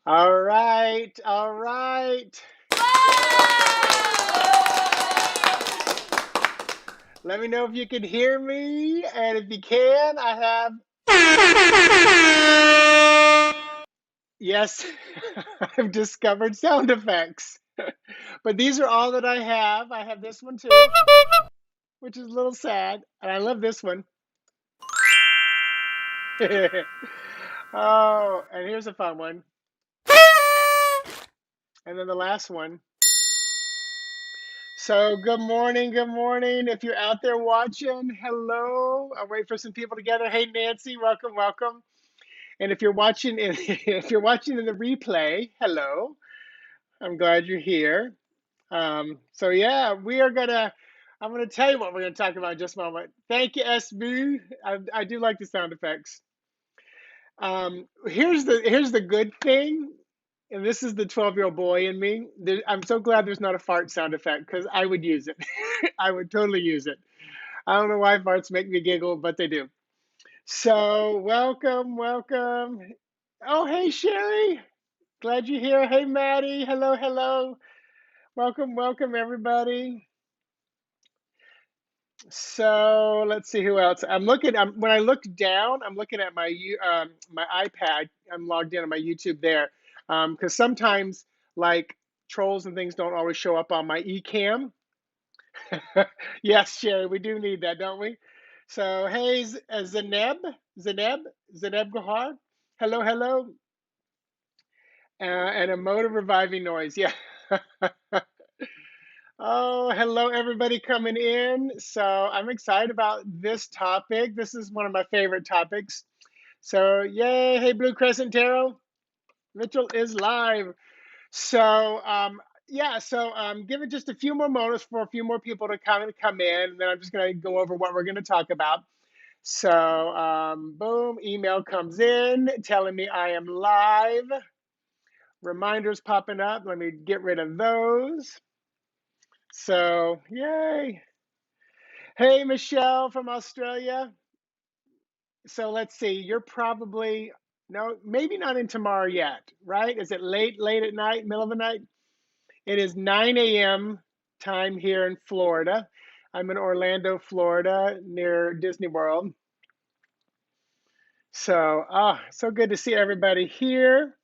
All right, all right. Let me know if you can hear me, and if you can, I have yes, I've discovered sound effects. But these are all that I have. I have this one too, which is a little sad, and I love this one. Oh, and here's a fun one. And then the last one. So, good morning, good morning. If you're out there watching, hello. I'll wait for some people together. Hey, Nancy, welcome, welcome. And if you're watching in, if you're watching in the replay, hello. I'm glad you're here. So yeah, I'm gonna tell you what we're gonna talk about in just a moment. Thank you, SB. I do like the sound effects. Here's the good thing, and this is the 12-year-old boy in me. I'm so glad there's not a fart sound effect because I would use it. I would totally use it. I don't know why farts make me giggle, but they do. So welcome, welcome. Oh, hey Sherry, glad you're here. Hey Maddie, hello, hello. Welcome, welcome everybody. So let's see who else. When I look down, I'm looking at my iPad. I'm logged in on my YouTube there, because sometimes like trolls and things don't always show up on my eCam. Yes, Sherry, we do need that, don't we? So hey, Zeneb, Zeneb Gahar. Hello, hello, and a mode of reviving noise. Yeah. Oh, hello, everybody coming in. So I'm excited about this topic. This is one of my favorite topics. So, yay. Hey, Blue Crescent Tarot. Mitchell is live. So, yeah, so give it just a few more moments for a few more people to come in. And then I'm just going to go over what we're going to talk about. So, boom, email comes in telling me I am live. Reminders popping up. Let me get rid of those. So, yay. Hey, Michelle from Australia. So let's see, you're probably, no, maybe not in tomorrow yet, right? Is it late at night, middle of the night? It is 9 a.m. time here in Florida. I'm in Orlando, Florida, near Disney World. So, so good to see everybody here.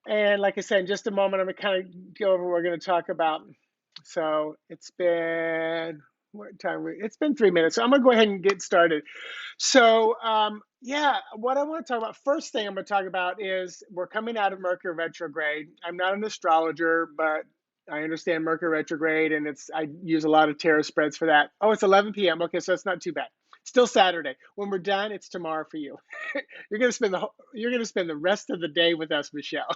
And like I said, in just a moment, I'm going to kind of go over what we're going to talk about. So it's been, what time? It's been 3 minutes. So I'm going to go ahead and get started. So, yeah, what I want to talk about, first thing I'm going to talk about is we're coming out of Mercury retrograde. I'm not an astrologer, but I understand Mercury retrograde, and I use a lot of tarot spreads for that. Oh, it's 11 p.m. Okay, so it's not too bad. Still Saturday. When we're done, it's tomorrow for you. You're gonna spend the rest of the day with us, Michelle.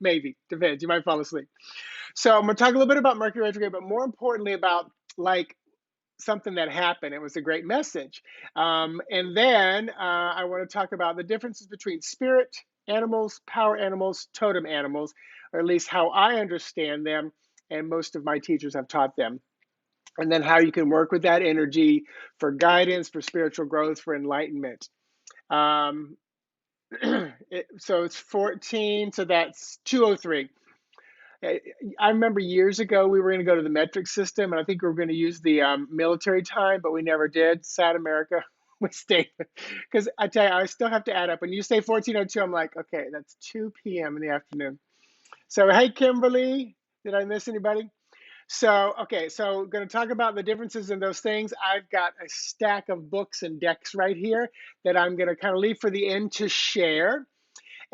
Maybe depends. You might fall asleep. So I'm gonna talk a little bit about Mercury retrograde, but more importantly about like something that happened. It was a great message. And then I want to talk about the differences between spirit animals, power animals, totem animals, or at least how I understand them. And most of my teachers have taught them. And then how you can work with that energy for guidance, for spiritual growth, for enlightenment. Um, so it's 14, so that's 203. I remember years ago we were going to go to the metric system, and I think we were going to use the military time, but we never did. Sad America, we stayed because I tell you, I still have to add up. When you say 14:02, I'm like, okay, that's 2 p.m. in the afternoon. So hey, Kimberly, did I miss anybody? So okay, so going to talk about the differences in those things. I've got a stack of books and decks right here that I'm going to kind of leave for the end to share.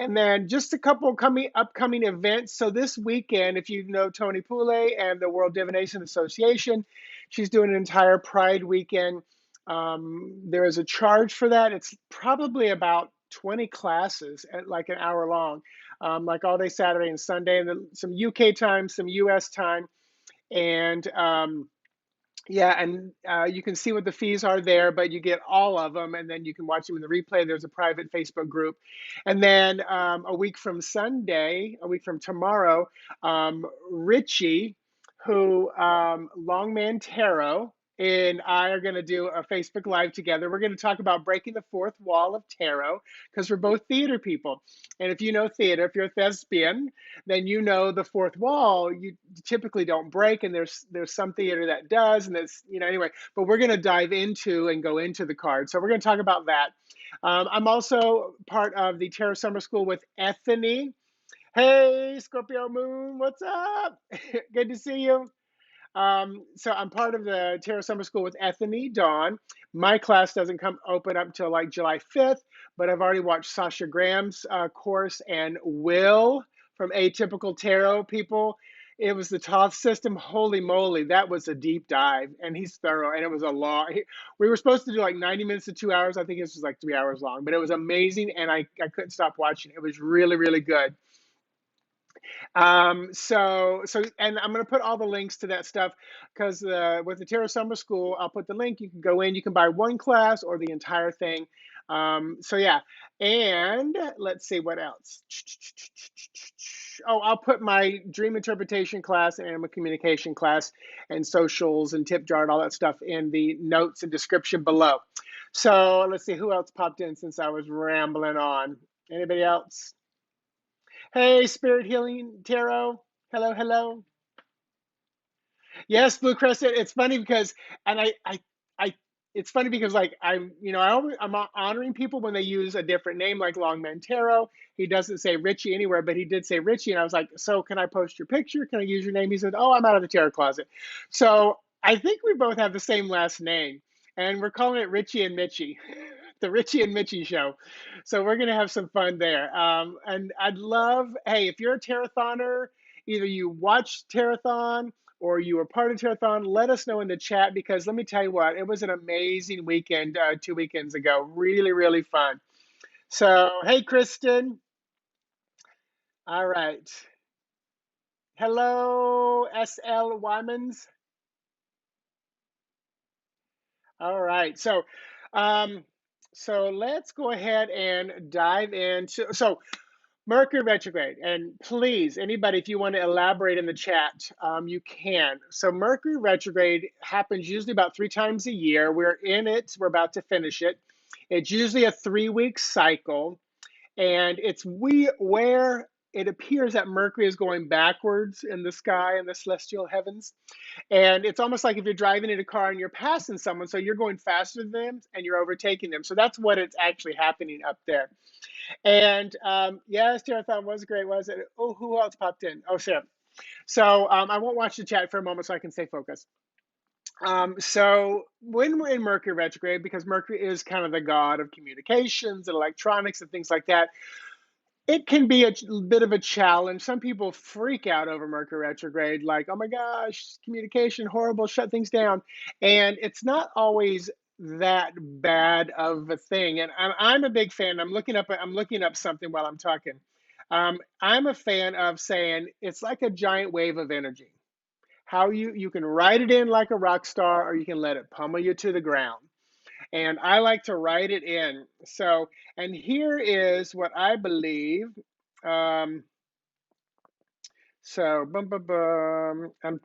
And then just a couple upcoming events. So this weekend, if you know Tony Poulet and the World Divination Association, she's doing an entire Pride weekend. There is a charge for that. It's probably about 20 classes at like an hour long, like all day Saturday and Sunday, and then some UK time, some US time. And yeah, and you can see what the fees are there, but you get all of them, and then you can watch them in the replay. There's a private Facebook group. And then a week from tomorrow, Richie, who Longman Tarot, and I are going to do a Facebook Live together. We're going to talk about breaking the fourth wall of tarot because we're both theater people. And if you know theater, if you're a thespian, then you know the fourth wall you typically don't break, and there's some theater that does, and it's anyway. But we're going to dive into and go into the cards, so we're going to talk about that. I'm also part of the Tarot Summer School with Ethany. Hey, Scorpio Moon, what's up? Good to see you. So I'm part of the Tarot Summer School with Ethany Dawn. My class doesn't come open up until like July 5th, but I've already watched Sasha Graham's course, and Will from Atypical Tarot people. It was the Thoth system. Holy moly, that was a deep dive, and he's thorough, and it was a long. We were supposed to do like 90 minutes to 2 hours. I think this was like 3 hours long, but it was amazing, and I couldn't stop watching. It was really, really good. And I'm going to put all the links to that stuff because with the Tarot Summer School, I'll put the link. You can go in, you can buy one class or the entire thing. So yeah, and let's see what else. Oh, I'll put my dream interpretation class and animal communication class and socials and tip jar and all that stuff in the notes and description below. So let's see who else popped in since I was rambling on. Anybody else? Hey, Spirit Healing Tarot. Hello, hello. Yes, Blue Crescent. It's funny because, and it's funny because like I'm honoring people when they use a different name, like Longman Tarot. He doesn't say Richie anywhere, but he did say Richie, and I was like, so can I post your picture? Can I use your name? He said, oh, I'm out of the tarot closet. So I think we both have the same last name, and we're calling it Richie and Mitchie. The Richie and Mitchie show. So we're gonna have some fun there. And I'd love, hey, if you're a Tarothoner, either you watch Tarot or you were part of Terathon, let us know in the chat because let me tell you what, it was an amazing weekend 2 weekends ago. Really, really fun. So, hey, Kristen. All right. Hello, SL Wymans. All right. Um, so let's go ahead and dive into. So, Mercury retrograde, and please, anybody, if you want to elaborate in the chat, you can. So Mercury retrograde happens usually about 3 times a year. We're in it. We're about to finish it. It's usually a 3-week cycle, and it's where it appears that Mercury is going backwards in the sky in the celestial heavens. And it's almost like if you're driving in a car and you're passing someone, so you're going faster than them and you're overtaking them. So that's what it's actually happening up there. And yes, Terathon was great, was it? Oh, who else popped in? Oh, Sam. So I won't watch the chat for a moment so I can stay focused. So when we're in Mercury retrograde, because Mercury is kind of the god of communications and electronics and things like that, it can be a bit of a challenge. Some people freak out over Mercury retrograde, like, oh my gosh, communication, horrible, shut things down. And it's not always that bad of a thing. And I'm a big fan. I'm looking up something while I'm talking. I'm a fan of saying it's like a giant wave of energy. How you can ride it in like a rock star, or you can let it pummel you to the ground. And I like to write it in. So, and here is what I believe. Um, so,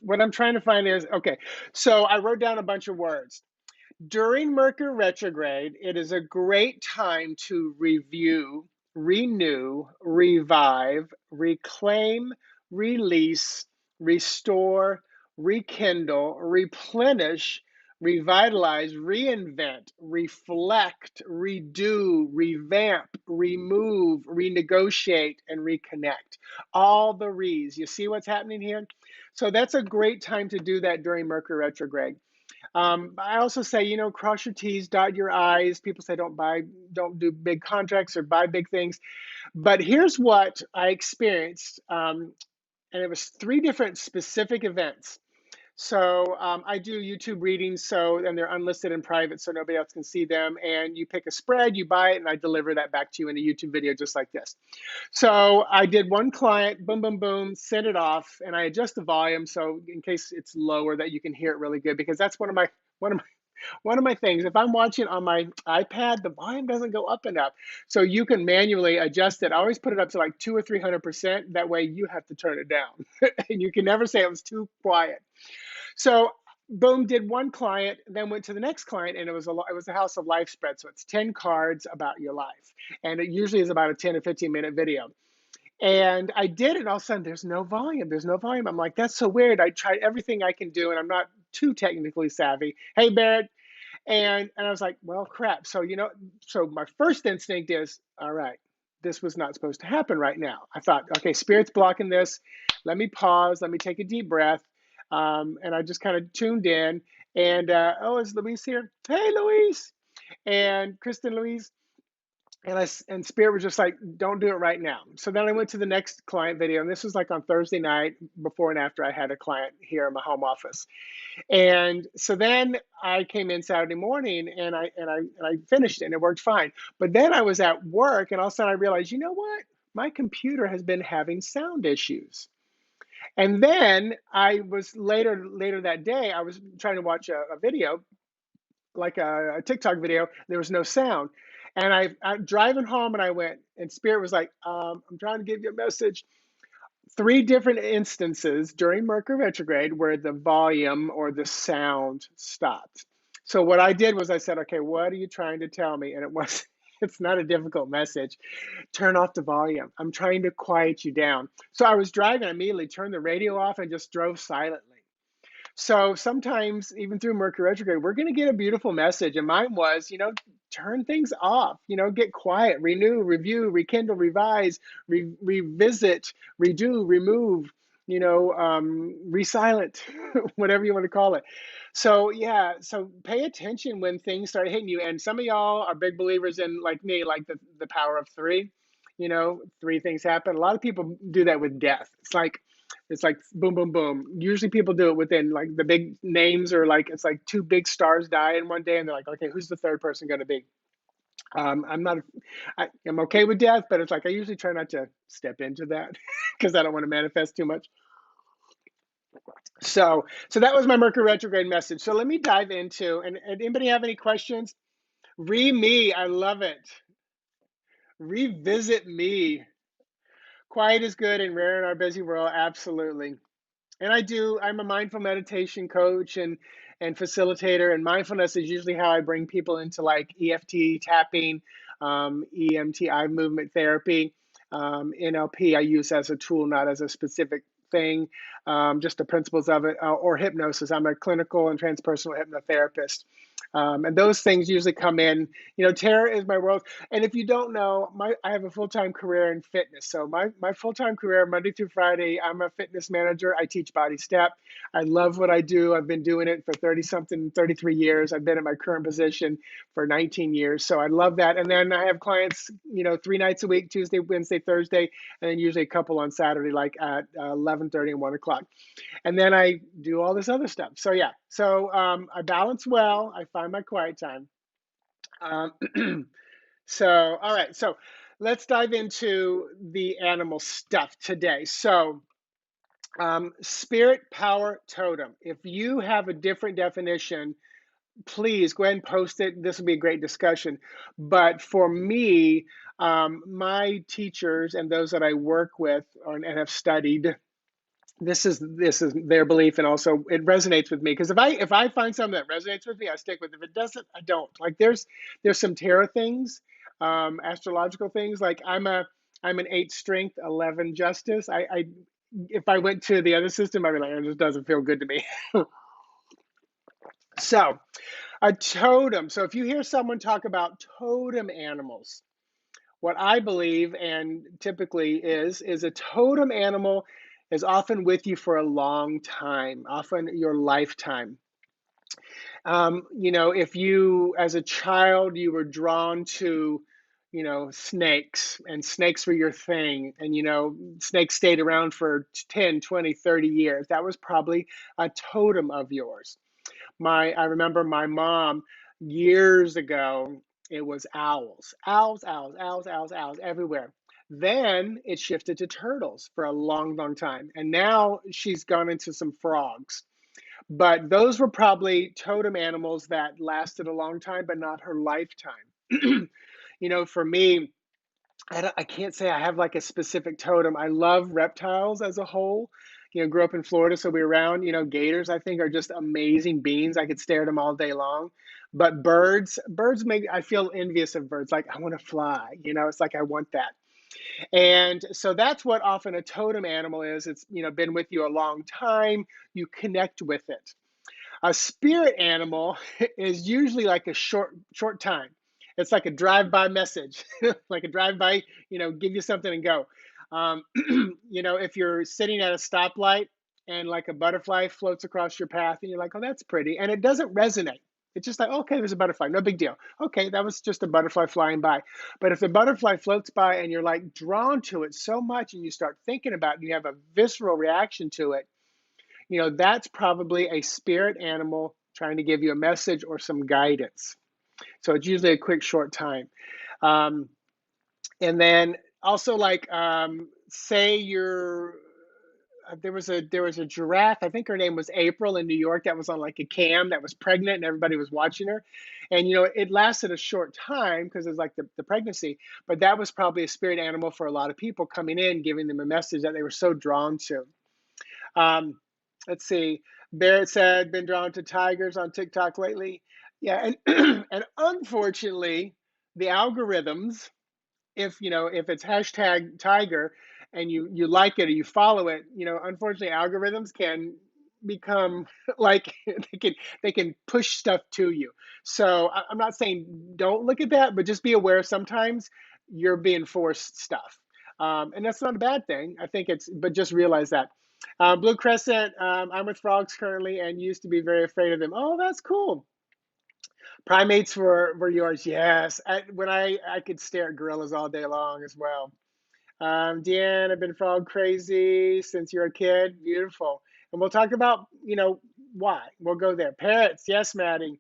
what I'm trying to find is okay. So, I wrote down a bunch of words. During Mercury retrograde, it is a great time to review, renew, revive, reclaim, release, restore, rekindle, replenish, revitalize, reinvent, reflect, redo, revamp, remove, renegotiate, and reconnect. All the re's. You see what's happening here? So that's a great time to do that during Mercury retrograde. I also say, cross your T's, dot your I's. People say don't do big contracts or buy big things. But here's what I experienced. And it was 3 different specific events. So I do YouTube readings, and they're unlisted and private, so nobody else can see them. And you pick a spread, you buy it, and I deliver that back to you in a YouTube video just like this. So I did one client, boom, boom, boom, sent it off, and I adjust the volume so in case it's lower that you can hear it really good, because that's one of my things. If I'm watching on my iPad, the volume doesn't go up enough. So you can manually adjust it. I always put it up to like 200 or 300%. That way you have to turn it down. And you can never say it was too quiet. So boom, did one client, then went to the next client, and it was a House of Life spread. So it's 10 cards about your life. And it usually is about a 10 or 15-minute video. And I did it, and all of a sudden there's no volume. There's no volume. I'm like, that's so weird. I tried everything I can do, and I'm not too technically savvy. Hey, Barrett. And I was like, well, crap. So, so my first instinct is, all right, this was not supposed to happen right now. I thought, okay, spirit's blocking this. Let me pause. Let me take a deep breath. And I just kind of tuned in. And oh, is Louise here? Hey, Louise. And Kristen Louise. And Spirit was just like, don't do it right now. So then I went to the next client video, and this was like on Thursday night, before and after I had a client here in my home office. And so then I came in Saturday morning, and I finished it, and it worked fine. But then I was at work, and all of a sudden I realized, you know what? My computer has been having sound issues. And then I was later that day, I was trying to watch a video, like a TikTok video. There was no sound. And I'm driving home, and I went, and Spirit was like, I'm trying to give you a message. Three different instances during Mercury retrograde where the volume or the sound stopped. So what I did was I said, okay, what are you trying to tell me? And it's not a difficult message. Turn off the volume. I'm trying to quiet you down. So I was driving, I immediately turned the radio off and just drove silently. So sometimes, even through Mercury retrograde, we're going to get a beautiful message. And mine was, turn things off, get quiet, renew, review, rekindle, revise, revisit, redo, remove, resilent, whatever you want to call it. So, yeah, so pay attention when things start hitting you. And some of y'all are big believers in, like me, like the power of three. Three things happen. A lot of people do that with death. It's like boom, boom, boom. Usually people do it within, like, the big names, or like it's like two big stars die in one day, and they're like, okay, who's the third person going to be? I'm not, I'm okay with death, but it's like I usually try not to step into that because I don't want to manifest too much. So that was my Mercury retrograde message. So let me dive into, and anybody have any questions? Me, I love it. Revisit me. Quiet is good and rare in our busy world. Absolutely. And I'm a mindful meditation coach and facilitator, and mindfulness is usually how I bring people into, like, EFT tapping, EMT, eye movement therapy, NLP I use as a tool, not as a specific thing, just the principles of it, or hypnosis. I'm a clinical and transpersonal hypnotherapist. And those things usually come in. Terror is my world. And if you don't know, I have a full-time career in fitness. So my full-time career, Monday through Friday, I'm a fitness manager. I teach Body Step. I love what I do. I've been doing it for 33 years. I've been in my current position for 19 years. So I love that. And then I have clients, 3 nights a week, Tuesday, Wednesday, Thursday, and then usually a couple on Saturday, like at 11:30 and 1 o'clock. And then I do all this other stuff. So yeah, I balance well. I find my quiet time. So all right, so let's dive into the animal stuff today. So spirit power totem. If you have a different definition, please go ahead and post it. This will be a great discussion. But for me, my teachers and those that I work with and have studied, this is their belief, and also it resonates with me, because if I find something that resonates with me, I stick with it. If it doesn't, I don't. Like, there's some tarot things, astrological things. Like, I'm an 8 strength, 11 justice. I If I went to the other system, I'd be like, it just doesn't feel good to me. So a totem. So if you hear someone talk about totem animals, what I believe, and typically is a totem animal is often with you for a long time, often your lifetime. If you, as a child, you were drawn to, snakes, and snakes were your thing, and, snakes stayed around for 10, 20, 30 years, that was probably a totem of yours. I remember my mom years ago, it was owls, owls, owls, owls, owls, owls everywhere. Then it shifted to turtles for a long, long time. And now she's gone into some frogs. But those were probably totem animals that lasted a long time, but not her lifetime. For me, I can't say I have like a specific totem. I love reptiles as a whole. grew up in Florida, so we were around, gators, I think, are just amazing beings. I could stare at them all day long. But birds make, I feel envious of birds. Like, I want to fly, it's like, I want that. And so that's what often a totem animal is. It's, been with you a long time. You connect with it. A spirit animal is usually like a short time. It's like a drive-by message, like a drive-by, give you something and go. If you're sitting at a stoplight and like a butterfly floats across your path and you're like, oh, that's pretty, and it doesn't resonate. It's just like, okay, there's a butterfly, no big deal. Okay, that was just a butterfly flying by. But if the butterfly floats by and you're like drawn to it so much and you start thinking about it, and you have a visceral reaction to it, that's probably a spirit animal trying to give you a message or some guidance. So it's usually a quick, short time. Um, and then also, like, say you're there was a giraffe. I think her name was April in New York. That was on like a cam that was pregnant, and everybody was watching her. And it lasted a short time because it was like the pregnancy. But that was probably a spirit animal for a lot of people coming in, giving them a message that they were so drawn to. Um, let's see. Barrett said, been drawn to tigers on TikTok lately. Yeah, and and unfortunately, the algorithms, if it's hashtag tiger and you like it or you follow it, unfortunately algorithms can become like they can push stuff to you. So I'm not saying don't look at that, but just be aware sometimes you're being forced stuff. And that's not a bad thing. I think but just realize that. Blue Crescent, I'm with frogs currently and used to be very afraid of them. Oh, that's cool. Primates were yours, yes. When I could stare at gorillas all day long as well. Deanne, I've been frog crazy since you're a kid. Beautiful. And we'll talk about, why. We'll go there. Parrots, yes, Maddie.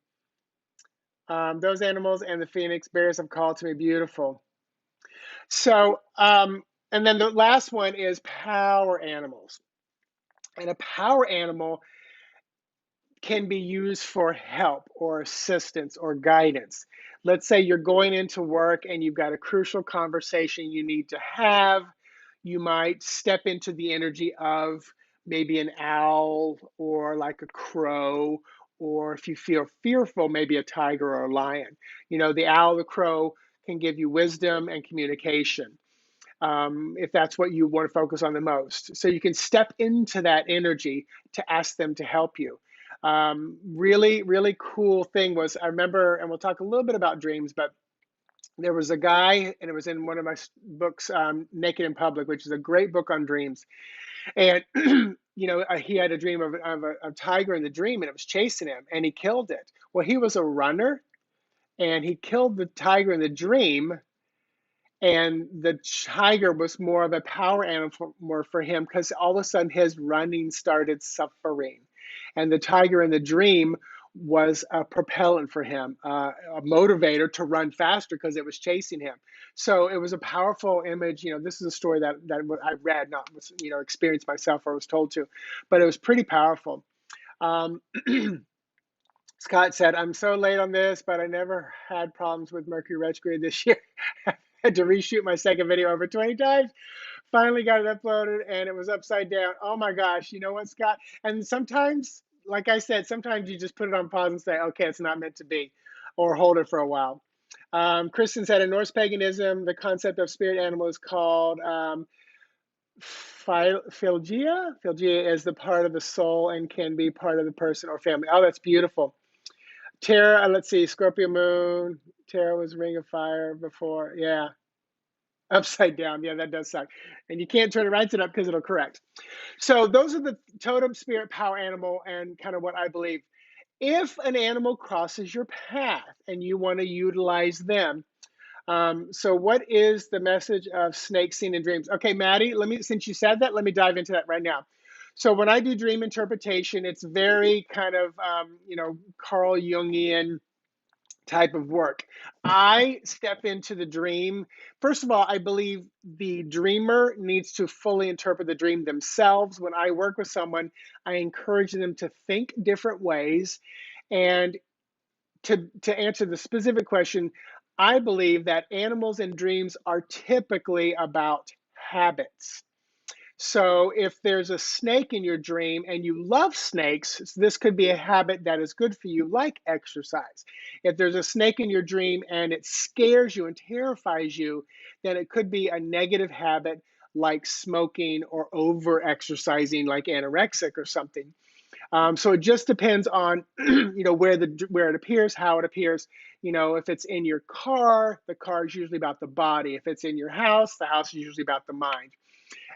Those animals and the phoenix bears have called to me. Beautiful. So, and then the last one is power animals. And a power animal can be used for help or assistance or guidance. Let's say you're going into work and you've got a crucial conversation you need to have. You might step into the energy of maybe an owl or like a crow, or if you feel fearful, maybe a tiger or a lion. The owl, the crow can give you wisdom and communication, if that's what you want to focus on the most. So you can step into that energy to ask them to help you. Really, really cool thing was, I remember, and we'll talk a little bit about dreams, but there was a guy, and it was in one of my books, Naked in Public, which is a great book on dreams. And, he had a dream of a tiger in the dream, and it was chasing him, and he killed it. Well, he was a runner, and he killed the tiger in the dream, and the tiger was more of a power animal for him because all of a sudden his running started suffering, and the tiger in the dream was a propellant for him, a motivator to run faster because it was chasing him. So it was a powerful image. This is a story that I read, not experienced myself or was told to, but it was pretty powerful. um, Scott said, I'm so late on this, but I never had problems with Mercury retrograde this year. I had to reshoot my second video over 20 times. Finally got it uploaded and it was upside down. Oh my gosh, you know what, Scott? And sometimes, like I said, sometimes you just put it on pause and say, okay, it's not meant to be, or hold it for a while. Kristen said, in Norse paganism, the concept of spirit animal is called Philgia. Philgia is the part of the soul and can be part of the person or family. Oh, that's beautiful. Tara, let's see, Scorpio Moon. Tara was Ring of Fire before. Yeah, upside down. Yeah, that does suck. And you can't turn it right side up because it'll correct. So those are the totem, spirit, power animal, and kind of what I believe. If an animal crosses your path and you want to utilize them, so what is the message of snakes seen in dreams? Okay, Maddie, since you said that, let me dive into that right now. So when I do dream interpretation, it's very kind of, Carl Jungian type of work. I step into the dream. First of all, I believe the dreamer needs to fully interpret the dream themselves. When I work with someone, I encourage them to think different ways. And to answer the specific question, I believe that animals and dreams are typically about habits. So if there's a snake in your dream and you love snakes, this could be a habit that is good for you, like exercise. If there's a snake in your dream and it scares you and terrifies you, then it could be a negative habit like smoking or over exercising, like anorexic or something. So it just depends on where it appears, how it appears. If it's in your car, the car is usually about the body. If it's in your house, the house is usually about the mind.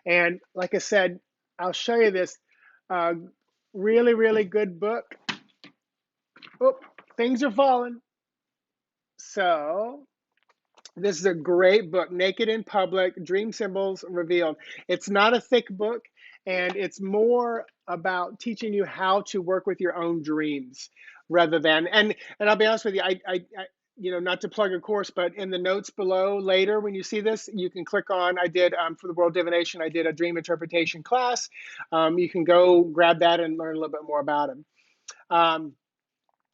And like I said, I'll show you this uh, really, really good book. Oh, things are falling. So this is a great book, Naked in Public, Dream Symbols Revealed. It's not a thick book, and it's more about teaching you how to work with your own dreams rather than, and I'll be honest with you, not to plug a course, but in the notes below later, when you see this, you can click on, I did, for the World Divination, I did a dream interpretation class. You can go grab that and learn a little bit more about it.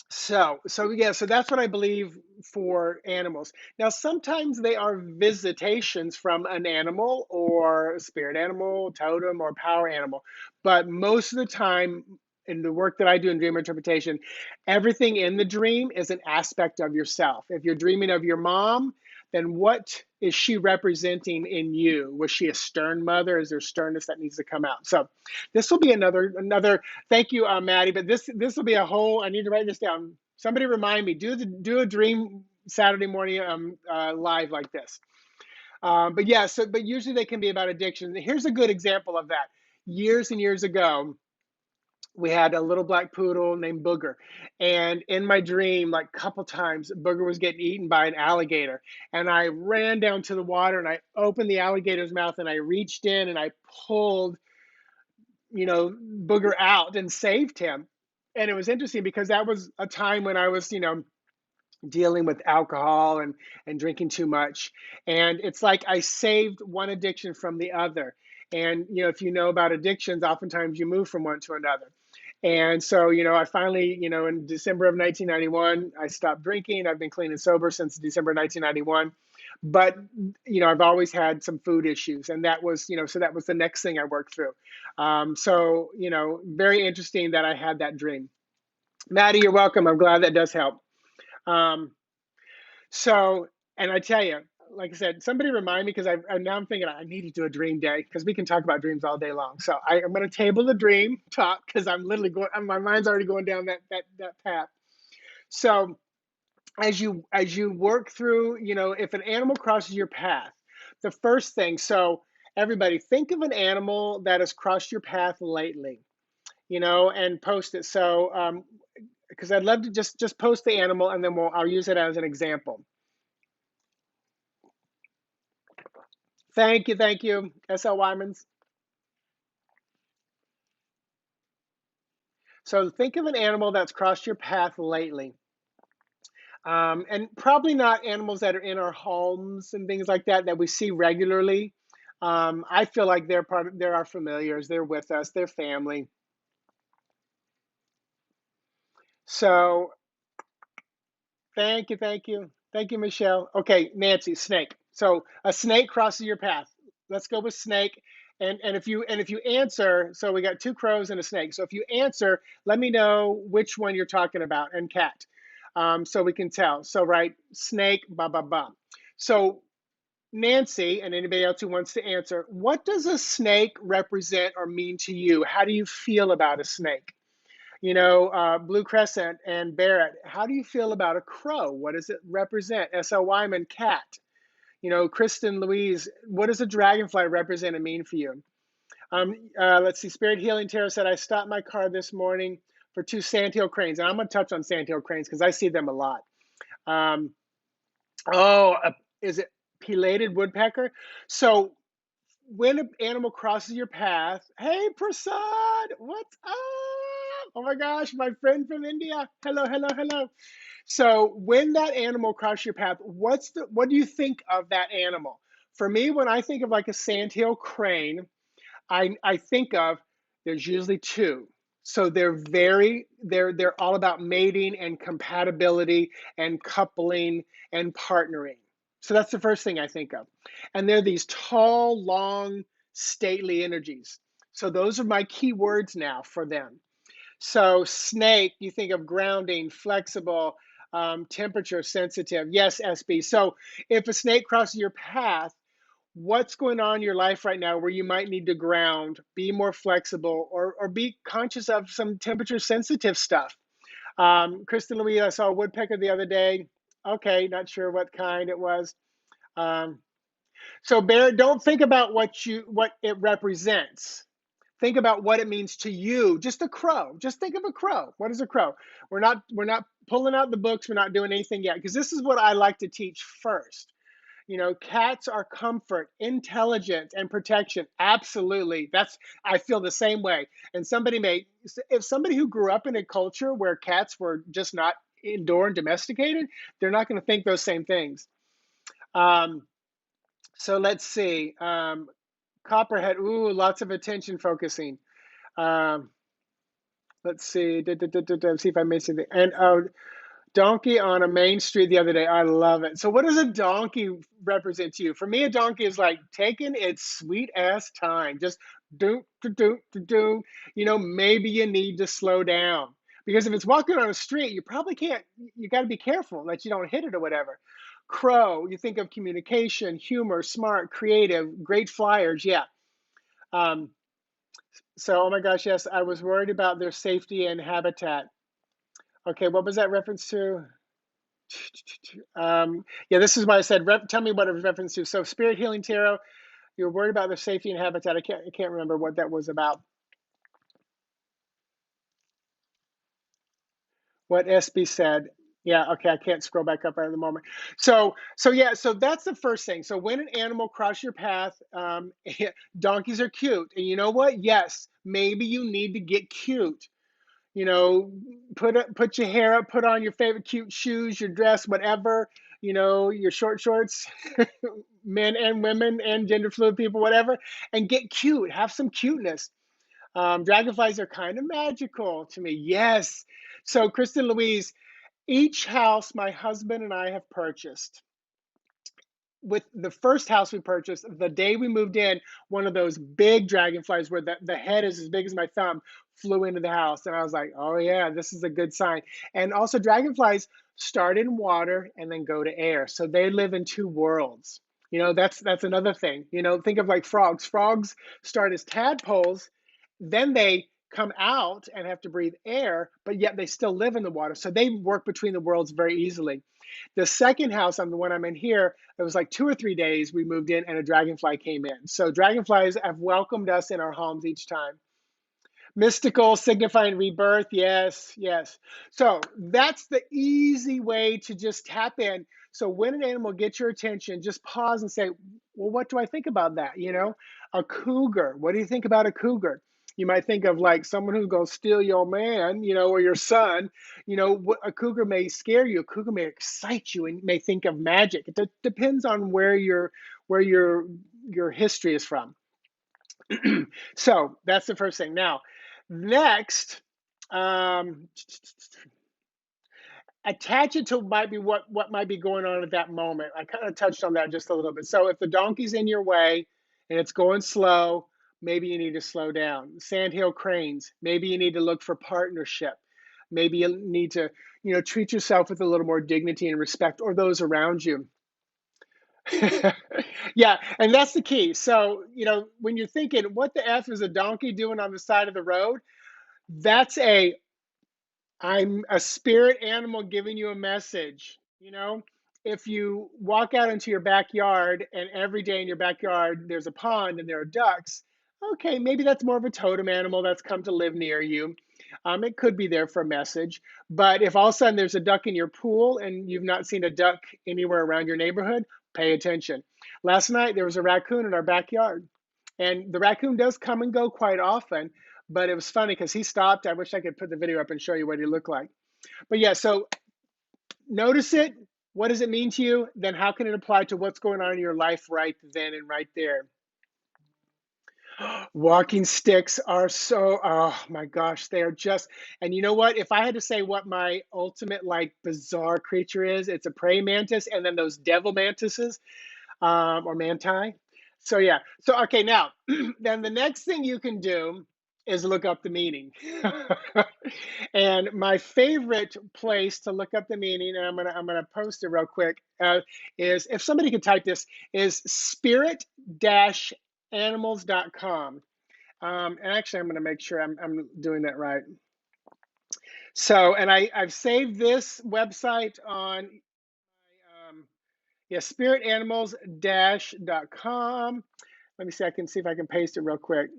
So that's what I believe for animals. Now, sometimes they are visitations from an animal or a spirit animal, totem, or power animal. But most of the time, in the work that I do in dream interpretation, everything in the dream is an aspect of yourself. If you're dreaming of your mom, then what is she representing in you? Was she a stern mother? Is there sternness that needs to come out? So this will be another. Thank you, Maddie. But this will be a whole. I need to write this down. Somebody remind me. Do a dream Saturday morning live like this. But yeah. But usually they can be about addiction. Here's a good example of that. Years and years ago, we had a little black poodle named Booger. And in my dream, like a couple times, Booger was getting eaten by an alligator. And I ran down to the water and I opened the alligator's mouth and I reached in and I pulled, Booger out and saved him. And it was interesting because that was a time when I was, dealing with alcohol and drinking too much. And it's like I saved one addiction from the other. And if you know about addictions, oftentimes you move from one to another. And so, I finally, in December of 1991, I stopped drinking. I've been clean and sober since December 1991. But, I've always had some food issues. And that was, so that was the next thing I worked through. Very interesting that I had that dream. Maddie, you're welcome. I'm glad that does help. Um, and I tell you, like I said, somebody remind me because now I'm thinking I need to do a dream day because we can talk about dreams all day long. So I'm going to table the dream talk because I'm literally going. My mind's already going down that path. So as you work through, if an animal crosses your path, the first thing. So everybody, think of an animal that has crossed your path lately, and post it. So because I'd love to just post the animal and then I'll use it as an example. Thank you, SL Wymans. So think of an animal that's crossed your path lately. And probably not animals that are in our homes and things like that we see regularly. I feel like they're our familiars. They're with us. They're family. So thank you, Michelle. Okay, Nancy, snake. So a snake crosses your path. Let's go with snake. And if you answer, so we got two crows and a snake. So if you answer, let me know which one you're talking about, and cat, so we can tell. So right, snake, ba ba ba. So Nancy and anybody else who wants to answer, what does a snake represent or mean to you? How do you feel about a snake? Blue Crescent and Barrett, how do you feel about a crow? What does it represent? S.L. Wyman, cat. Kristen Louise, what does a dragonfly represent and mean for you? Let's see. Spirit Healing Tarot said, I stopped my car this morning for two sandhill cranes. And I'm going to touch on sandhill cranes because I see them a lot. Um, is it pileated woodpecker? So when an animal crosses your path, hey, Prasad, what's up? Oh my gosh, my friend from India. Hello, hello, hello. So when that animal crosses your path, what do you think of that animal? For me, when I think of like a sandhill crane, I think of there's usually two. So they're all about mating and compatibility and coupling and partnering. So that's the first thing I think of. And they're these tall, long, stately energies. So those are my key words now for them. So snake, you think of grounding, flexible, temperature sensitive. Yes, SB. So if a snake crosses your path, what's going on in your life right now where you might need to ground, be more flexible, or be conscious of some temperature sensitive stuff? Kristen Louise, I saw a woodpecker the other day. Okay, not sure what kind it was. Um, so Bear, don't think about what it represents. Think about what it means to you. Just a crow. Just think of a crow. What is a crow? We're not pulling out the books. We're not doing anything yet because this is what I like to teach first. Cats are comfort, intelligence, and protection. Absolutely. I feel the same way. And if somebody who grew up in a culture where cats were just not indoor and domesticated, they're not going to think those same things. Um, so let's see. Copperhead. Ooh, lots of attention focusing. Um, let's see. See if I missed anything. And donkey on a main street the other day. I love it. So, what does a donkey represent to you? For me, a donkey is like taking its sweet ass time. Just do, do, do, do, do. Maybe you need to slow down because if it's walking on a street, you probably can't. You got to be careful that you don't hit it or whatever. Crow, you think of communication, humor, smart, creative, great flyers. Yeah. Um, so, oh my gosh, yes, I was worried about their safety and habitat. Okay, what was that reference to? Yeah, this is why I said, tell me what it was reference to. So, Spirit Healing Tarot, you're worried about their safety and habitat. I can't remember what that was about. What SB said. Yeah, okay, I can't scroll back up right at the moment. So that's the first thing. So when an animal crosses your path, donkeys are cute, and you know what? Yes, maybe you need to get cute. you know, put your hair up, put on your favorite cute shoes, your dress, whatever, your short shorts, men and women and gender fluid people, whatever, and get cute. Have some cuteness. Dragonflies are kind of magical to me. Yes. So, Kristen Louise, each house my husband and I have purchased, with the first house we purchased, the day we moved in, one of those big dragonflies where the head is as big as my thumb flew into the house. And I was like, oh, yeah, this is a good sign. And also, dragonflies start in water and then go to air. So they live in two worlds. That's another thing. Think of like frogs. Frogs start as tadpoles, then they come out and have to breathe air, but yet they still live in the water. So they work between the worlds very easily. The second house, on the one I'm in here, it was like 2 or 3 days we moved in and a dragonfly came in. So dragonflies have welcomed us in our homes each time. Mystical, signifying rebirth. Yes, yes. So that's the easy way to just tap in. So when an animal gets your attention, just pause and say, well, what do I think about that? A cougar. What do you think about a cougar? You might think of like someone who's going to steal your man, or your son. A cougar may scare you. A cougar may excite you, and you may think of magic. It depends on where your history is from. So that's the first thing. Now, next, um, attach it to might be what might be going on at that moment. I kind of touched on that just a little bit. So if the donkey's in your way and it's going slow, maybe you need to slow down. Sandhill cranes, maybe you need to look for partnership. Maybe you need to, treat yourself with a little more dignity and respect, or those around you. Yeah, and that's the key. So, when you're thinking, what the F is a donkey doing on the side of the road? That's I'm a spirit animal giving you a message. If you walk out into your backyard and every day in your backyard there's a pond and there are ducks, okay, maybe that's more of a totem animal that's come to live near you. It could be there for a message. But if all of a sudden there's a duck in your pool and you've not seen a duck anywhere around your neighborhood, pay attention. Last night there was a raccoon in our backyard, and the raccoon does come and go quite often. But it was funny because he stopped. I wish I could put the video up and show you what he looked like. But yeah, so notice it. What does it mean to you? Then how can it apply to what's going on in your life right then and right there? Walking sticks are so, oh my gosh, they are just, and you know what? If I had to say what my ultimate like bizarre creature is, it's a praying mantis and then those devil mantises, or manti. So yeah. So okay, now then the next thing you can do is look up the meaning. And my favorite place to look up the meaning, and I'm gonna post it real quick, is if somebody could type this, is spirit-animals.com. And actually, I'm gonna make sure I'm doing that right. So, and I've saved this website on yeah, spiritanimals-.com. Let me see, I can see if I can paste it real quick.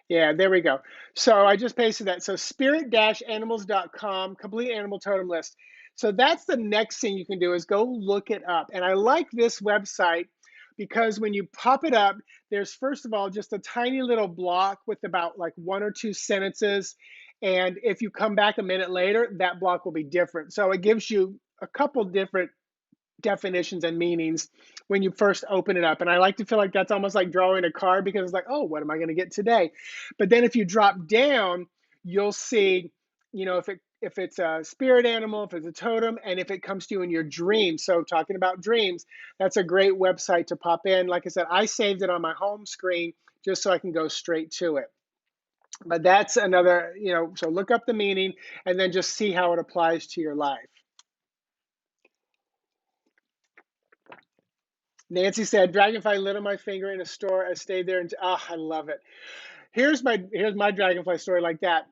Yeah, there we go. So I just pasted that. So spirit-animals.com, complete animal totem list. So that's the next thing you can do is go look it up. And I like this website because when you pop it up, there's first of all just a tiny little block with about like one or two sentences. And if you come back a minute later, that block will be different. So it gives you a couple different definitions and meanings when you first open it up. And I like to feel like that's almost like drawing a card because it's like, oh, what am I going to get today? But then if you drop down, you'll see, if it's a spirit animal, if it's a totem, and if it comes to you in your dreams. So talking about dreams, that's a great website to pop in. Like I said, I saved it on my home screen just so I can go straight to it. But that's another, so look up the meaning and then just see how it applies to your life. Nancy said, "Dragonfly lit on my finger in a store. I stayed there and I love it." Here's my dragonfly story like that.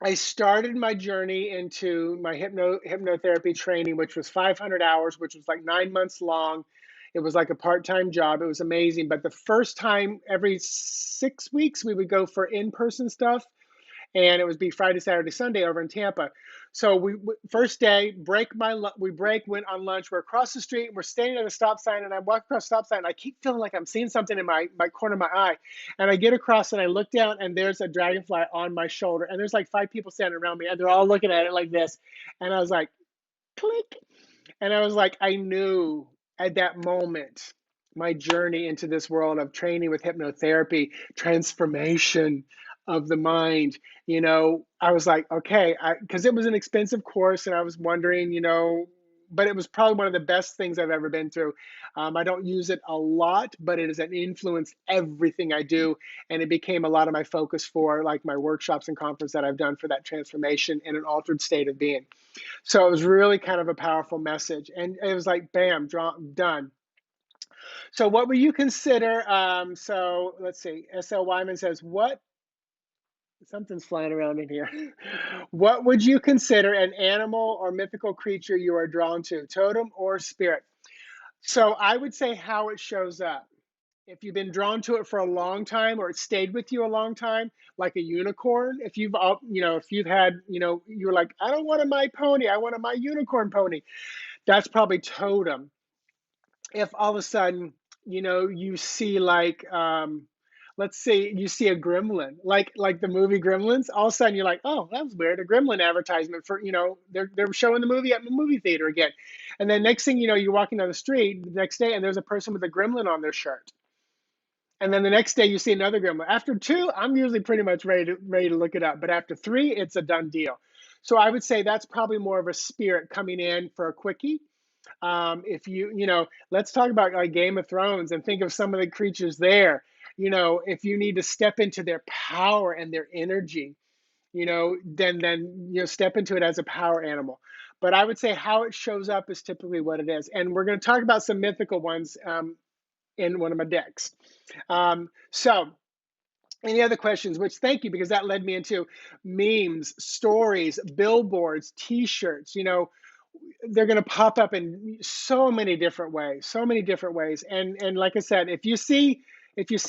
I started my journey into my hypnotherapy training, which was 500 hours, which was like 9 months long. It was like a part-time job. It was amazing. But the first time, every 6 weeks, we would go for in-person stuff, and it would be Friday, Saturday, Sunday over in Tampa. So first day we went on lunch. We're across the street. We're standing at a stop sign, and I walk across the stop sign. And I keep feeling like I'm seeing something in my corner of my eye, and I get across and I look down, and there's a dragonfly on my shoulder, and there's like 5 people standing around me, and they're all looking at it like this, and I was like, click, and I was like, I knew at that moment my journey into this world of training with hypnotherapy, transformation of the mind. I was like, okay, because it was an expensive course, and I was wondering, but it was probably one of the best things I've ever been through. I don't use it a lot, but it has influenced everything I do, and it became a lot of my focus for like my workshops and conference that I've done for that transformation in an altered state of being. So it was really kind of a powerful message. And it was like, bam, done. So what would you consider? So let's see. S.L. Wyman says, something's flying around in here. What would you consider an animal or mythical creature you are drawn to, totem or spirit? So I would say how it shows up. If you've been drawn to it for a long time or it stayed with you a long time, like a unicorn, if you've had, you're like, I don't want a my pony, I want a my unicorn pony. That's probably totem. If all of a sudden, you see like, let's say you see a gremlin, like the movie Gremlins, all of a sudden you're like, oh, that was weird, a gremlin advertisement for, they're showing the movie at the movie theater again. And then next thing you know, you're walking down the street the next day and there's a person with a gremlin on their shirt. And then the next day you see another gremlin. After two, I'm usually pretty much ready to look it up. But after three, it's a done deal. So I would say that's probably more of a spirit coming in for a quickie. If let's talk about like Game of Thrones and think of some of the creatures there. If you need to step into their power and their energy, then step into it as a power animal. But I would say how it shows up is typically what it is. And we're going to talk about some mythical ones in one of my decks. So any other questions? Which thank you, because that led me into memes, stories, billboards, T-shirts. They're going to pop up in so many different ways, so many different ways. And like I said, if you see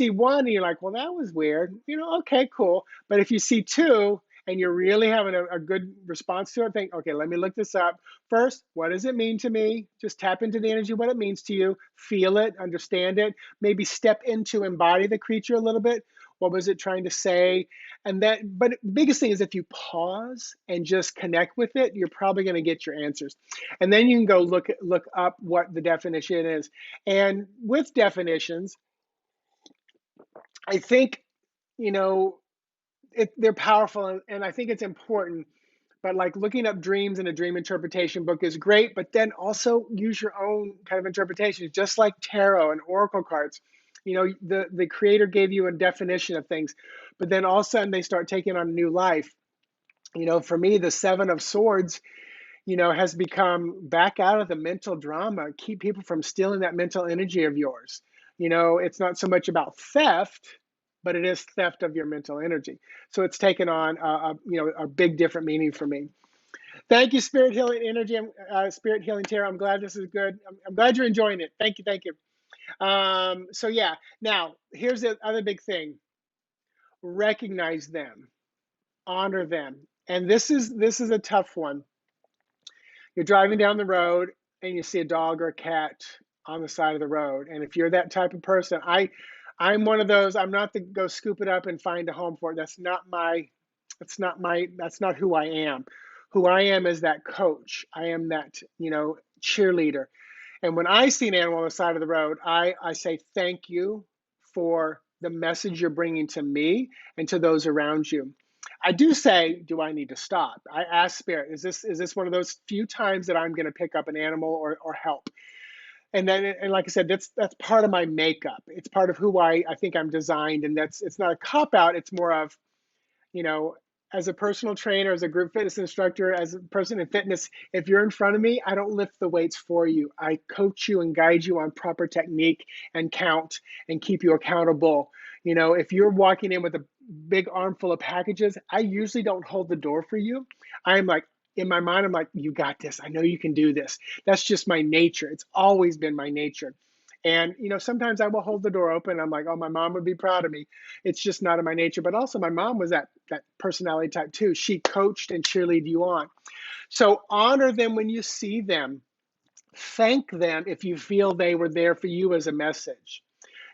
one and you're like, well, that was weird, okay, cool. But if you see two and you're really having a good response to it, think, okay, let me look this up. First, what does it mean to me? Just tap into the energy, what it means to you, feel it, understand it, maybe step into, embody the creature a little bit. What was it trying to say? But the biggest thing is if you pause and just connect with it, you're probably going to get your answers. And then you can go look up what the definition is. And with definitions, I think, they're powerful, and I think it's important but like looking up dreams in a dream interpretation book is great, but then also use your own kind of interpretations, just like tarot and oracle cards. You know, the creator gave you a definition of things, but then all of a sudden they start taking on a new life. You know, for me, the Seven of Swords, you know, has become back out of the mental drama, keep people from stealing that mental energy of yours. You know, it's not so much about theft, but it is theft of your mental energy. So it's taken on you know, a big different meaning for me. Thank you, Spirit Healing Energy, Spirit Healing Tarot. I'm glad this is good. I'm glad you're enjoying it. Thank you, thank you. So yeah, now here's the other big thing: recognize them, honor them, and this is a tough one. You're driving down the road and you see a dog or a cat on the side of the road, and if you're that type of person, I'm one of those. I'm not the go scoop it up and find a home for it. That's not who I am. Who I am is that coach. I am that, you know, cheerleader. And when I see an animal on the side of the road, I say thank you for the message you're bringing to me and to those around you. I do say, do I need to stop? I ask Spirit, is this one of those few times that I'm going to pick up an animal or help? And then, and like I said, that's part of my makeup. It's part of who I think I'm designed, and it's not a cop out. It's more of, you know, as a personal trainer, as a group fitness instructor, as a person in fitness, if you're in front of me, I don't lift the weights for you. I coach you and guide you on proper technique and count and keep you accountable. You know, if you're walking in with a big armful of packages, I usually don't hold the door for you. I'm like, in my mind, I'm like, you got this. I know you can do this. That's just my nature. It's always been my nature. And, you know, sometimes I will hold the door open. I'm like, oh, my mom would be proud of me. It's just not in my nature. But also, my mom was that personality type too. She coached and cheerleaded you on. So honor them when you see them. Thank them if you feel they were there for you as a message.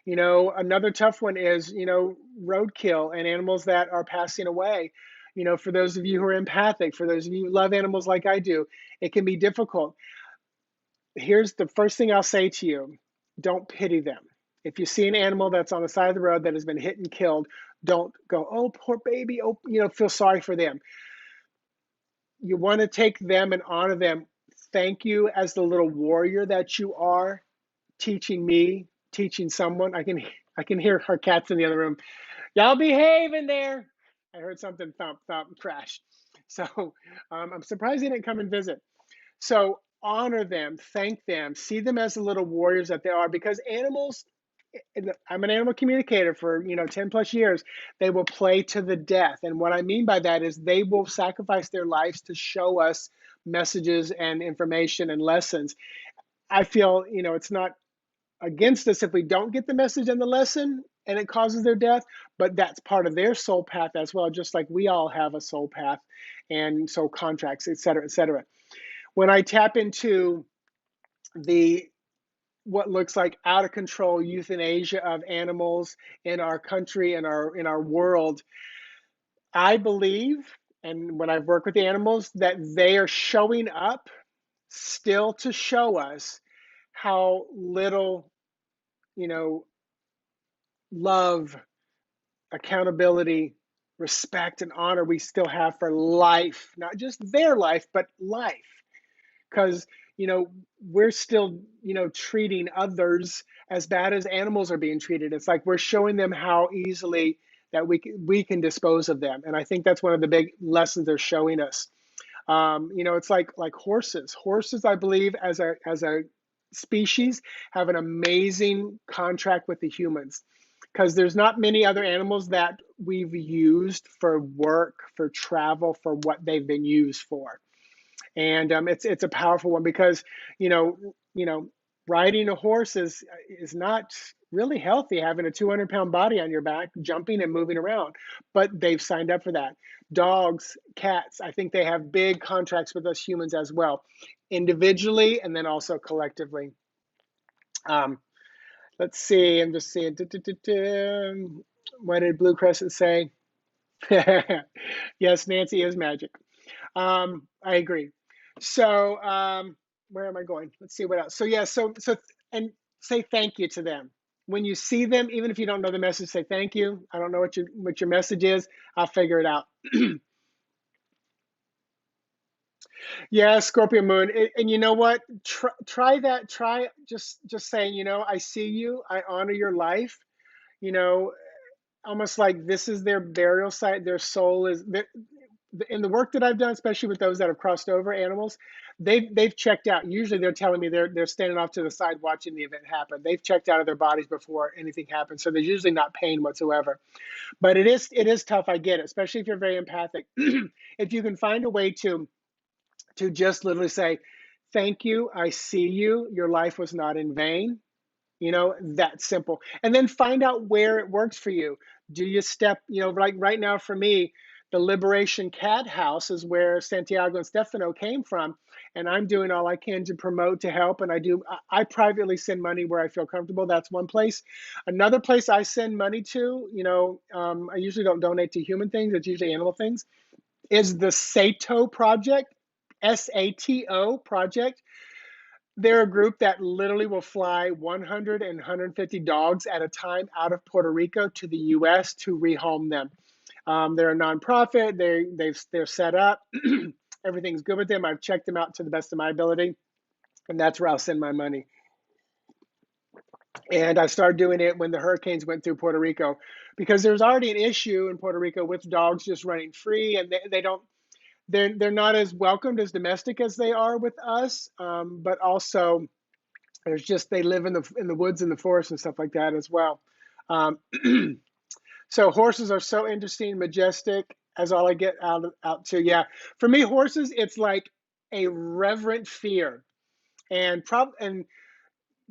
You know, another tough one is, you know, roadkill and animals that are passing away. You know, for those of you who are empathic, for those of you who love animals like I do, it can be difficult. Here's the first thing I'll say to you: don't pity them. If you see an animal that's on the side of the road that has been hit and killed, don't go, oh, poor baby, oh, you know, feel sorry for them. You want to take them and honor them. Thank you as the little warrior that you are, teaching me, teaching someone. I can hear our cats in the other room. Y'all behave in there. I heard something thump, thump, crash. So I'm surprised they didn't come and visit. So honor them, thank them, see them as the little warriors that they are, because animals, I'm an animal communicator for, you know, 10 plus years. They will play to the death. And what I mean by that is they will sacrifice their lives to show us messages and information and lessons. I feel, you know, it's not against us if we don't get the message and the lesson and it causes their death, but that's part of their soul path as well, just like we all have a soul path and soul contracts, et cetera, et cetera. When I tap into the what looks like out of control euthanasia of animals in our country and in our world, I believe, and when I've worked with the animals, that they are showing up still to show us how little, you know, love, accountability, respect, and honor we still have for life, not just their life, but life. Because, you know, we're still, you know, treating others as bad as animals are being treated. It's like we're showing them how easily that we can dispose of them. And I think that's one of the big lessons they're showing us. You know, it's like horses. Horses, I believe, as a species, have an amazing contract with the humans, because there's not many other animals that we've used for work, for travel, for what they've been used for. And it's a powerful one because, you know, riding a horse is not really healthy, having a 200-pound body on your back, jumping and moving around. But they've signed up for that. Dogs, cats, I think they have big contracts with us humans as well, individually and then also collectively. Um, let's see. I'm just seeing. What did Blue Crescent say? Yes, Nancy is magic. I agree. So, where am I going? Let's see what else. So yeah, and say thank you to them. When you see them, even if you don't know the message, say thank you. I don't know what your message is. I'll figure it out. Yeah, Scorpio moon. And you know what? Try that. Try just saying, I see you. I honor your life. You know, almost like this is their burial site. Their soul is in the work that I've done, especially with those that have crossed over animals. They've checked out. Usually, they're telling me they're standing off to the side watching the event happen. They've checked out of their bodies before anything happens, so there's usually not pain whatsoever. But it is tough. I get it, especially if you're very empathic. If you can find a way to just literally say, thank you, I see you, your life was not in vain. That simple. And then find out where it works for you. Do you step, like right now for me, the Liberation Cat House is where Santiago and Stefano came from. And I'm doing all I can to promote, to help. And I privately send money where I feel comfortable. That's one place. Another place I send money to, I usually don't donate to human things, it's usually animal things, is the Sato Project, SATO Project. They're a group that literally will fly 100 and 150 dogs at a time out of Puerto Rico to the U.S. to rehome them. They're a nonprofit. They're set up. Everything's good with them. I've checked them out to the best of my ability, and that's where I'll send my money. And I started doing it when the hurricanes went through Puerto Rico, because there's already an issue in Puerto Rico with dogs just running free, and they're not as welcomed as domestic as they are with us, but also there's just they live in the woods and the forest and stuff like that as well. Um, so horses are so interesting, majestic, as all I get out to. Yeah, for me, horses, it's like a reverent fear, and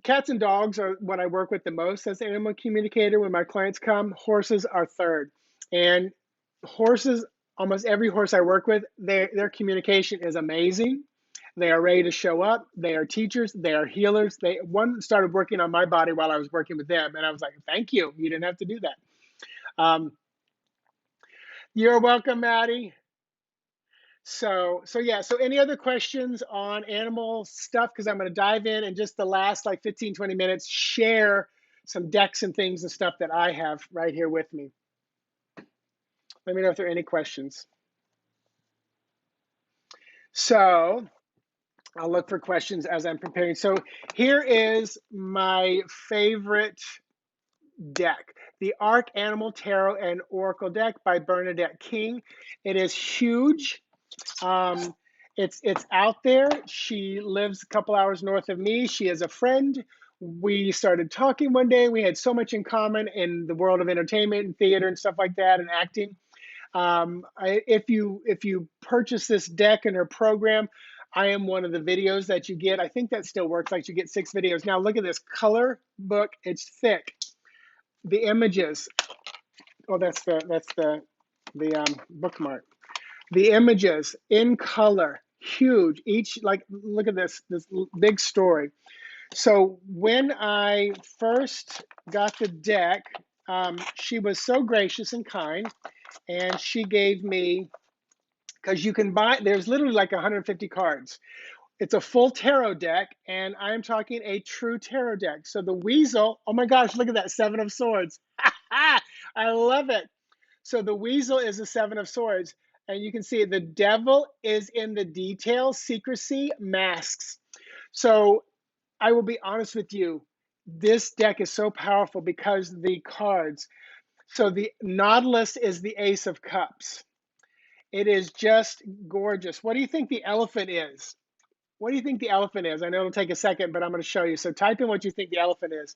cats and dogs are what I work with the most as an animal communicator. When my clients come, horses are third, and horses, almost every horse I work with, their communication is amazing. They are ready to show up. They are teachers. They are healers. One started working on my body while I was working with them, and I was like, "Thank you. You didn't have to do that." Um, you're welcome, Maddie. So yeah. So any other questions on animal stuff? Because I'm going to dive in just the last like 15, 20 minutes, share some decks and things and stuff that I have right here with me. Let me know if there are any questions. So I'll look for questions as I'm preparing. So here is my favorite deck, the Arc Animal Tarot and Oracle deck by Bernadette King. It is huge. Um, it's out there. She lives a couple hours north of me. She is a friend. We started talking one day. We had so much in common in the world of entertainment and theater and stuff like that and acting. If you purchase this deck in her program, I am one of the videos that you get. I think that still works. Like you get 6 videos. Now look at this color book. It's thick. The images. Oh, that's the bookmark. The images in color, huge. Each, like, look at this big story. So when I first got the deck, she was so gracious and kind, and she gave me, because you can buy, there's literally like 150 cards. It's a full tarot deck, and I'm talking a true tarot deck. So the weasel, oh my gosh, look at that, 7 of Swords. I love it. So the weasel is the 7 of Swords, and you can see the devil is in the details, secrecy, masks. So I will be honest with you, this deck is so powerful because the cards. So the Nautilus is the Ace of Cups. It is just gorgeous. What do you think the elephant is? What do you think the elephant is? I know it'll take a second, but I'm going to show you. So type in what you think the elephant is.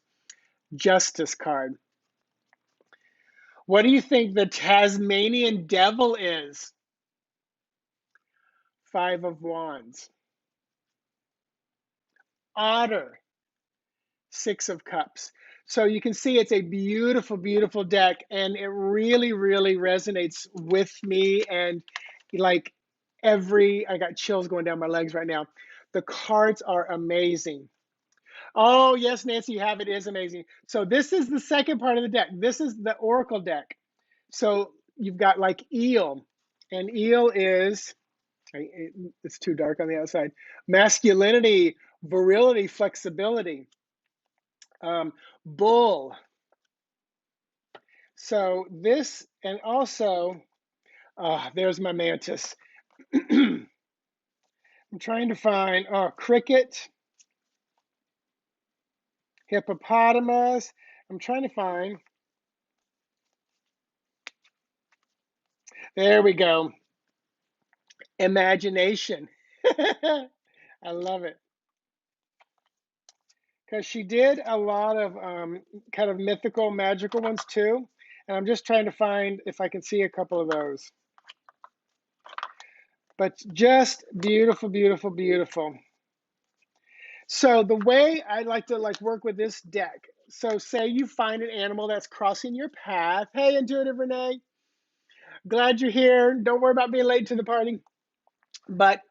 Justice card. What do you think the Tasmanian devil is? 5 of Wands. Otter. 6 of Cups. So you can see it's a beautiful, beautiful deck, and it really, really resonates with me. And like I got chills going down my legs right now. The cards are amazing. Oh, yes, Nancy, you have it. It is amazing. So this is the second part of the deck. This is the Oracle deck. So you've got like eel, and eel is, it's too dark on the outside, masculinity, virility, flexibility. Bull. So this, and also, there's my mantis. I'm trying to find, oh, cricket, hippopotamus. I'm trying to find, there we go, imagination. I love it. Because she did a lot of kind of mythical, magical ones too. And I'm just trying to find if I can see a couple of those. But just beautiful, beautiful, beautiful. So the way I like to work with this deck. So say you find an animal that's crossing your path. Hey, Intuitive Renee, glad you're here. Don't worry about being late to the party. But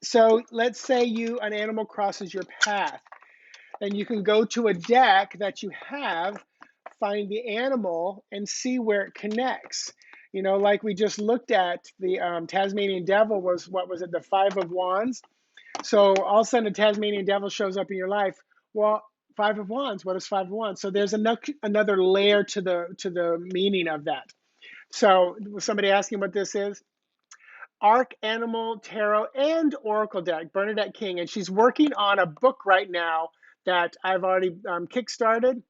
so let's say an animal crosses your path. And you can go to a deck that you have, find the animal, and see where it connects. You know, like we just looked at, the Tasmanian devil was, what was it, the Five of Wands? So all of a sudden, a Tasmanian devil shows up in your life. Well, Five of Wands, what is Five of Wands? So there's another layer to the meaning of that. So was somebody asking what this is? Arc Animal Tarot and Oracle deck, Bernadette King, and she's working on a book right now that I've already kickstarted.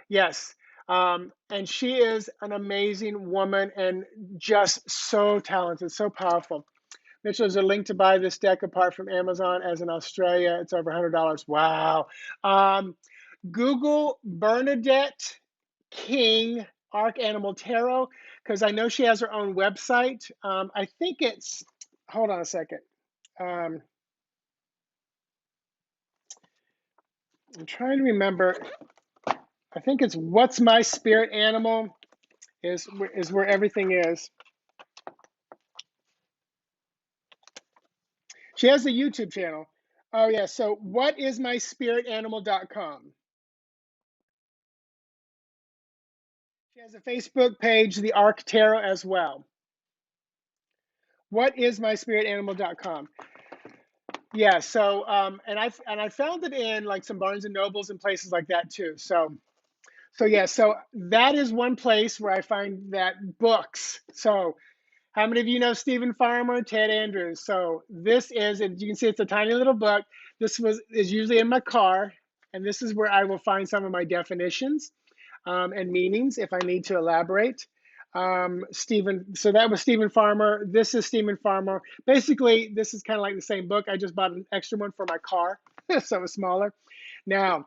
Yes, and she is an amazing woman and just so talented, so powerful. Mitchell, there's a link to buy this deck apart from Amazon. As in Australia, it's over $100. Wow. Google Bernadette King Arc Animal Tarot, because I know she has her own website. I think it's, hold on a second. I'm trying to remember. I think it's What's My Spirit Animal is where everything is. She has a YouTube channel. Oh yeah, so whatismyspiritanimal.com. She has a Facebook page, the Arc Tarot, as well. Whatismyspiritanimal.com. Yeah, so and I found it in like some Barnes and Nobles and places like that too. So yeah, so that is one place where I find that books. So how many of you know Stephen Farmer, Ted Andrews? So this is, and you can see it's a tiny little book. This is usually in my car, and this is where I will find some of my definitions and meanings if I need to elaborate. So that was Stephen Farmer. This is Stephen Farmer. Basically, this is kind of like the same book. I just bought an extra one for my car, so it's smaller. Now,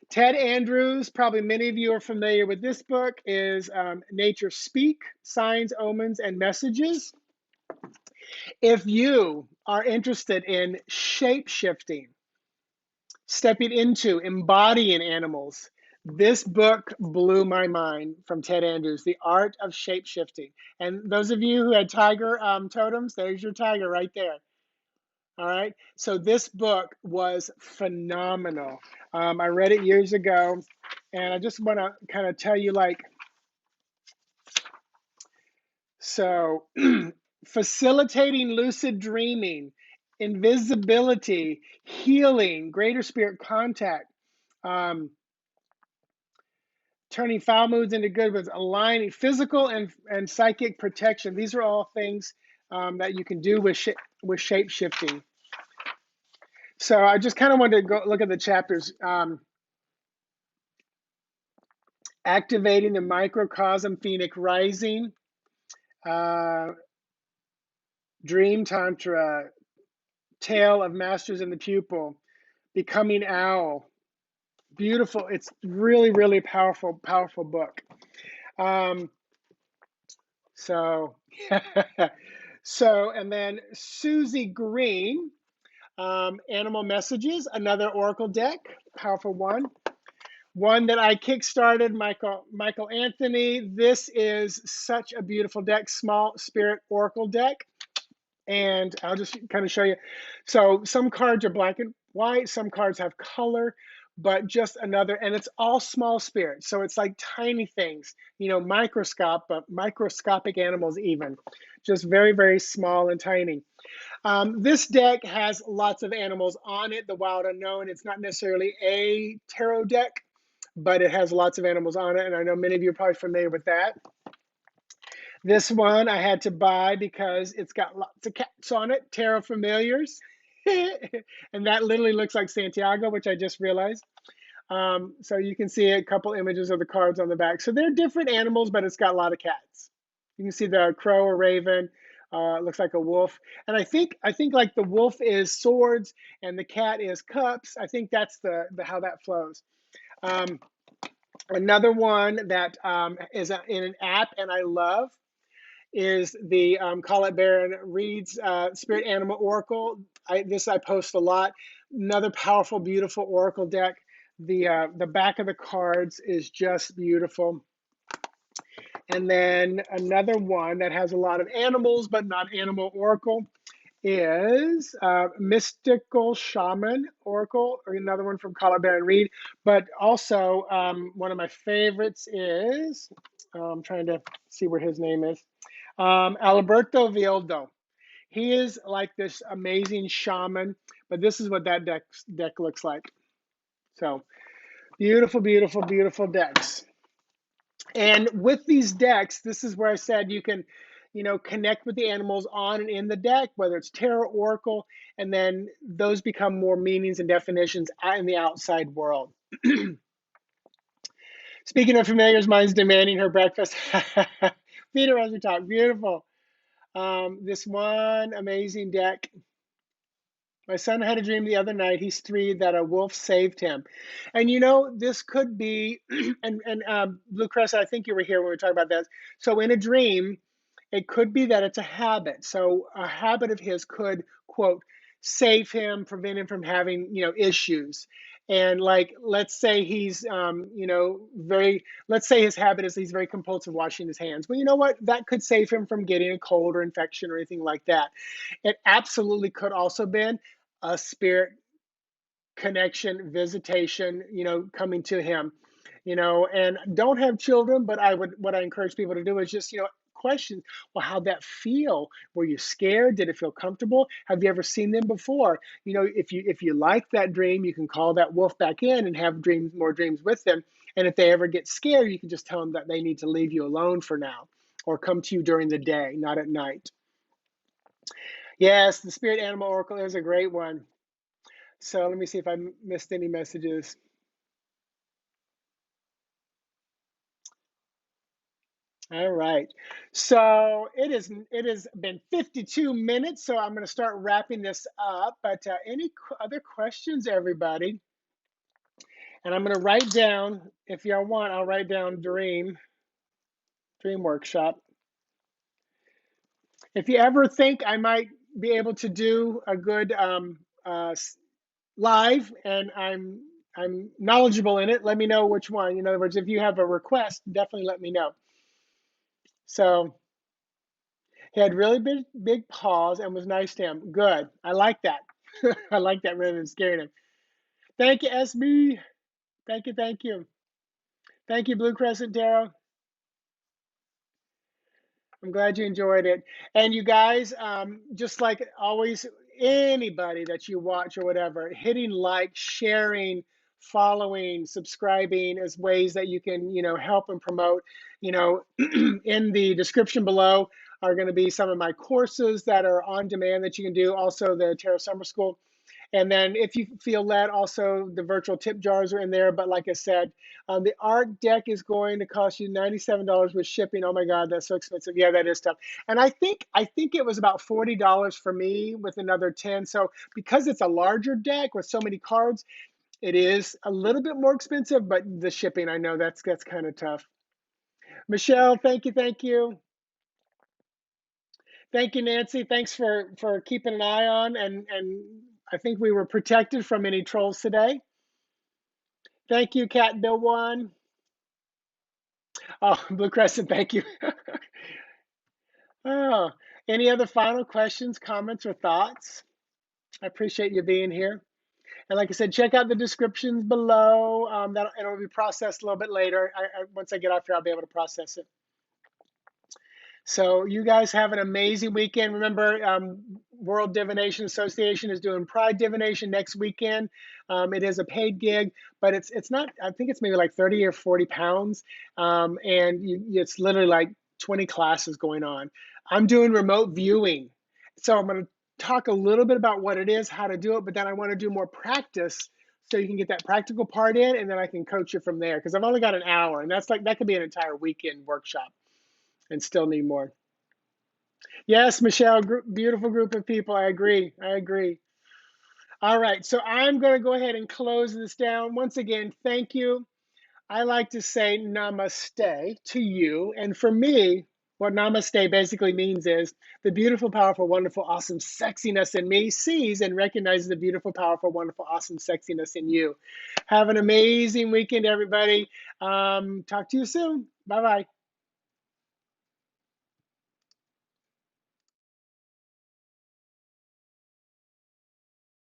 Ted Andrews, probably many of you are familiar with this book, is Nature Speak, Signs, Omens, and Messages. If you are interested in shape-shifting, stepping into embodying animals, this book blew my mind, from Ted Andrews, The Art of Shape-Shifting. And those of you who had tiger totems, there's your tiger right there. All right. So this book was phenomenal. I read it years ago, and I just want to kind of tell you, so facilitating lucid dreaming, invisibility, healing, greater spirit contact, turning foul moods into good ones, aligning physical and psychic protection. These are all things that you can do with shape shifting. So I just kind of wanted to go look at the chapters. Activating the microcosm, Phoenix Rising, Dream Tantra, Tale of Masters and the Pupil, Becoming Owl. Beautiful. It's really, really powerful, powerful book. So, and then Susie Green, Animal Messages, another Oracle deck, powerful one. One that I kickstarted, Michael Anthony. This is such a beautiful deck, Small Spirit Oracle deck. And I'll just kind of show you. So some cards are black and white, some cards have color, but just another, and it's all small spirits. So it's like tiny things, microscopic animals even, just very, very small and tiny. This deck has lots of animals on it, the Wild Unknown. It's not necessarily a tarot deck, but it has lots of animals on it, and I know many of you are probably familiar with that. This one I had to buy because it's got lots of cats on it, Terra Familiars. And that literally looks like Santiago, which I just realized. So you can see a couple images of the cards on the back. So they're different animals, but it's got a lot of cats. You can see the crow or raven. It looks like a wolf, and I think like the wolf is swords and the cat is cups. I think that's the how that flows. Um, Another one that is in an app and I love is the Colette Baron Reed's Spirit Animal Oracle. I post a lot. Another powerful, beautiful Oracle deck. The back of the cards is just beautiful. And then another one that has a lot of animals, but not animal oracle, is Mystical Shaman Oracle, or another one from Colin Baron Reed. But also, one of my favorites is, I'm trying to see where his name is, Alberto Violdo. He is like this amazing shaman, but this is what that deck looks like. So beautiful, beautiful, beautiful decks. And with these decks, this is where I said you can, connect with the animals on and in the deck, whether it's Tarot, Oracle, and then those become more meanings and definitions out in the outside world. Speaking of familiars, mine's demanding her breakfast. Peter as we talk, beautiful. This one amazing deck. My son had a dream the other night. He's 3 that a wolf saved him, and this could be. And Blue Crest, I think you were here when we talked about that. So in a dream, it could be that it's a habit. So a habit of his could quote save him, prevent him from having issues. And like let's say he's very let's say his habit is he's very compulsive washing his hands. Well, you know what? That could save him from getting a cold or infection or anything like that. It absolutely could also been a spirit connection, visitation, coming to him, and don't have children, but what I encourage people to do is just, question, well, how'd that feel? Were you scared? Did it feel comfortable? Have you ever seen them before? If you like that dream, you can call that wolf back in and have more dreams with them. And if they ever get scared, you can just tell them that they need to leave you alone for now or come to you during the day, not at night. Yes, the Spirit Animal Oracle is a great one. So let me see if I missed any messages. All right. So it has been 52 minutes, so I'm going to start wrapping this up. But any other questions, everybody? And I'm going to write down, if y'all want, I'll write down Dream Workshop. If you ever think I might be able to do a good live and I'm knowledgeable in it, let me know which one. In other words, if you have a request, definitely let me know. So he had really big paws and was nice to him. Good. I like that. I like that rather than scaring him. Thank you, SB. Thank you, thank you. Thank you, Blue Crescent Tarot. I'm glad you enjoyed it. And you guys, just like always, anybody that you watch or whatever, hitting like, sharing, following, subscribing as ways that you can, help and promote. In the description below are going to be some of my courses that are on demand that you can do. Also, the Tarot Summer School. And then if you feel led, also the virtual tip jars are in there. But like I said, the art deck is going to cost you $97 with shipping. Oh my God, that's so expensive. Yeah, that is tough. And I think it was about $40 for me with another 10. So because it's a larger deck with so many cards, it is a little bit more expensive, but the shipping, I know that's kind of tough. Michelle, thank you, thank you. Thank you, Nancy. Thanks for keeping an eye on, and I think we were protected from any trolls today. Thank you, Cat Bill One. Oh, Blue Crescent, thank you. Oh, any other final questions, comments, or thoughts? I appreciate you being here. And like I said, check out the descriptions below. That it'll be processed a little bit later. Once I get off here, I'll be able to process it. So you guys have an amazing weekend. Remember, World Divination Association is doing Pride Divination next weekend. It is a paid gig, but it's not. I think it's maybe like 30 or 40 pounds, and it's literally like 20 classes going on. I'm doing remote viewing. So I'm going to talk a little bit about what it is, how to do it, but then I want to do more practice so you can get that practical part in, and then I can coach you from there because I've only got an hour, and that's like that could be an entire weekend workshop and still need more. Yes, Michelle, beautiful group of people. I agree. I agree. All right, so I'm going to go ahead and close this down. Once again, thank you. I like to say namaste to you. And for me, what namaste basically means is the beautiful, powerful, wonderful, awesome sexiness in me sees and recognizes the beautiful, powerful, wonderful, awesome sexiness in you. Have an amazing weekend, everybody. Talk to you soon. Bye bye.